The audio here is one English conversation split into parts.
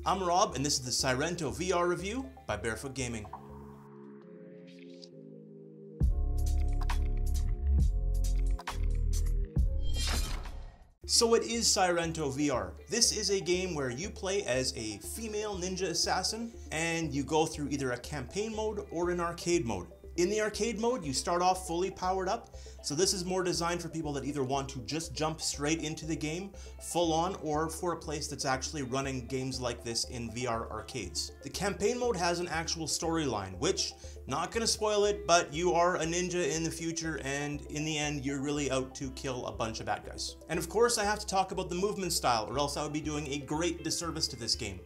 I'm Rob, and this is the Sairento VR review by Barefoot Gaming. So what is Sairento VR? This is a game where you play as a female ninja assassin, and you go through either a campaign mode or an arcade mode. In the arcade mode, you start off fully powered up, so this is more designed for people that either want to just jump straight into the game, full on, or for a place that's actually running games like this in VR arcades. The campaign mode has an actual storyline, which, not gonna spoil it, but you are a ninja in the future, and in the end, you're really out to kill a bunch of bad guys. And of course, I have to talk about the movement style, or else I would be doing a great disservice to this game.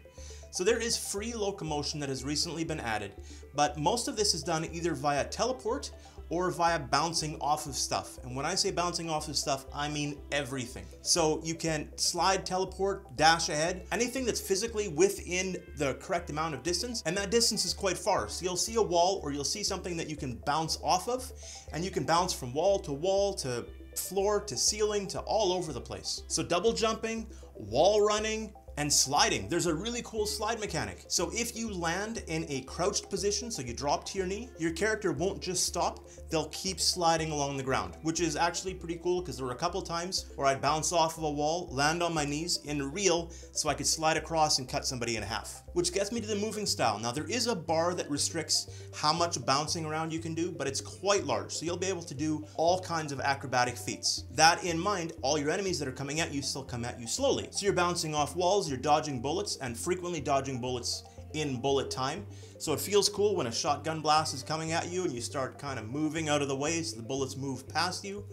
So there is free locomotion that has recently been added, but most of this is done either via teleport or via bouncing off of stuff. And when I say bouncing off of stuff, I mean everything. So you can slide, teleport, dash ahead, anything that's physically within the correct amount of distance, and that distance is quite far. So you'll see a wall or you'll see something that you can bounce off of, and you can bounce from wall to floor to ceiling to all over the place. So double jumping, wall running, and sliding. There's a really cool slide mechanic. So if you land in a crouched position, so you drop to your knee, your character won't just stop, they'll keep sliding along the ground, which is actually pretty cool because there were a couple times where I'd bounce off of a wall, land on my knees in real, so I could slide across and cut somebody in half. Which gets me to the moving style. Now there is a bar that restricts how much bouncing around you can do, but it's quite large, so you'll be able to do all kinds of acrobatic feats. That in mind, all your enemies that are coming at you still come at you slowly. So you're bouncing off walls, you're dodging bullets, and frequently dodging bullets in bullet time. So it feels cool when a shotgun blast is coming at you and you start kind of moving out of the way so the bullets move past you.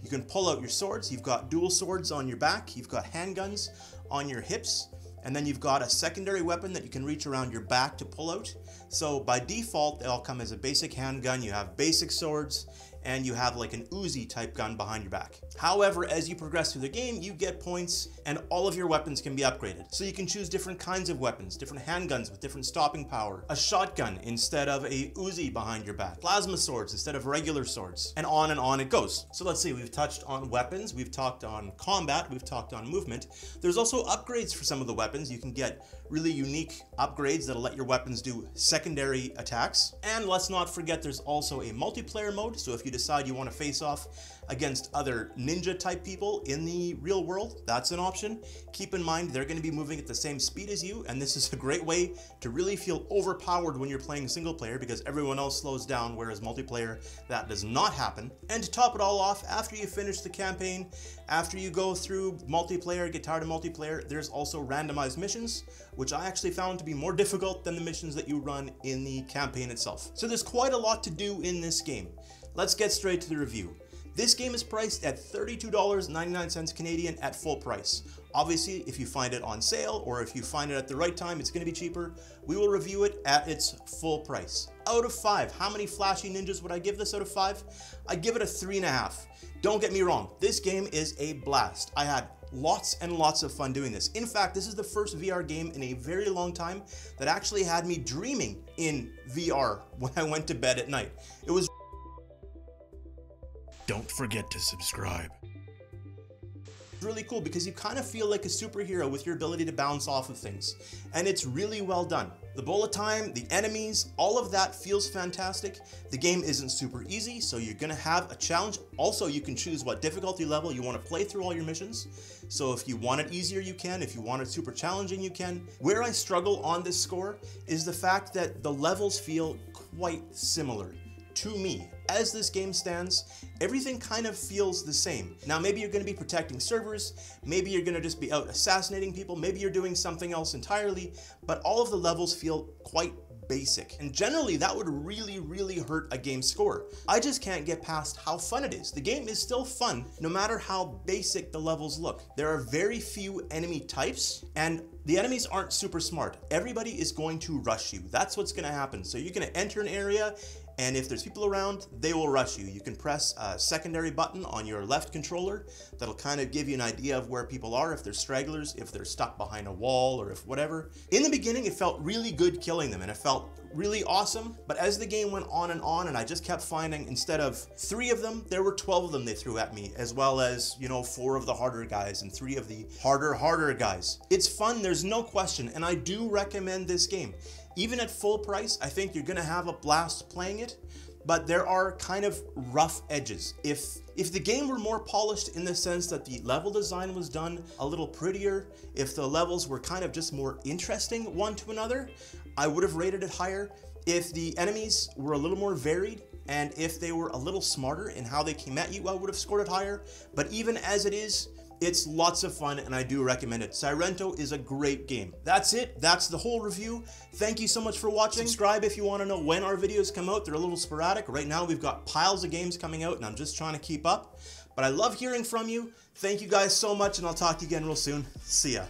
You can pull out your swords. You've got dual swords on your back. You've got handguns on your hips. And then you've got a secondary weapon that you can reach around your back to pull out. So by default, they all come as a basic handgun. You have basic swords, and you have like an Uzi type gun behind your back. However, as you progress through the game, you get points and all of your weapons can be upgraded. So you can choose different kinds of weapons, different handguns with different stopping power, a shotgun instead of a Uzi behind your back, plasma swords instead of regular swords, and on it goes. So let's see, we've touched on weapons, we've talked on combat, we've talked on movement. There's also upgrades for some of the weapons. You can get really unique upgrades that'll let your weapons do secondary attacks. And let's not forget there's also a multiplayer mode. So if you decide you want to face off against other ninja type people in the real world, that's an option. Keep in mind they're going to be moving at the same speed as you, and this is a great way to really feel overpowered when you're playing single player because everyone else slows down, whereas multiplayer that does not happen. And to top it all off, after you finish the campaign, after you go through multiplayer, get tired of multiplayer, there's also randomized missions, which I actually found to be more difficult than the missions that you run in the campaign itself. So there's quite a lot to do in this game. Let's get straight to the review. This game is priced at $32.99 Canadian at full price. Obviously, if you find it on sale or if you find it at the right time, it's going to be cheaper. We will review it at its full price. Out of 5, how many flashy ninjas would I give this out of 5? I'd give it a 3.5. Don't get me wrong, this game is a blast. I had lots and lots of fun doing this. In fact, this is the first VR game in a very long time that actually had me dreaming in VR when I went to bed at night. It was Don't forget to subscribe. really cool because you kind of feel like a superhero with your ability to bounce off of things, and it's really well done. The bullet time, the enemies, all of that feels fantastic. The game isn't super easy, so you're gonna have a challenge. Also, you can choose what difficulty level you want to play through all your missions. So if you want it easier, you can. If you want it super challenging, you can. Where I struggle on this score is the fact that the levels feel quite similar to me. As this game stands, everything kind of feels the same. Now, maybe you're going to be protecting servers, maybe you're going to just be out assassinating people, maybe you're doing something else entirely, but all of the levels feel quite basic. And generally, that would really hurt a game score. I just can't get past how fun it is. The game is still fun, no matter how basic the levels look. There are very few enemy types, and the enemies aren't super smart. Everybody is going to rush you. That's what's going to happen. So you're going to enter an area, and if there's people around, they will rush you. You can press a secondary button on your left controller that'll kind of give you an idea of where people are, if they're stragglers, if they're stuck behind a wall, or if whatever. In the beginning, it felt really good killing them, and it felt really awesome. But as the game went on and I just kept finding, instead of 3 of them, there were 12 of them they threw at me, as well as, you know, 4 of the harder guys and 3 of the harder guys. It's fun, there's no question, and I do recommend this game. Even at full price, I think you're gonna have a blast playing it, but there are kind of rough edges. If the game were more polished in the sense that the level design was done a little prettier, if the levels were kind of just more interesting one to another, I would have rated it higher. If the enemies were a little more varied, and if they were a little smarter in how they came at you, I would have scored it higher. But even as it is, it's lots of fun and I do recommend it. Sairento is a great game. That's it. That's the whole review. Thank you so much for watching. Subscribe if you want to know when our videos come out. They're a little sporadic. Right now we've got piles of games coming out and I'm just trying to keep up. But I love hearing from you. Thank you guys so much and I'll talk to you again real soon. See ya.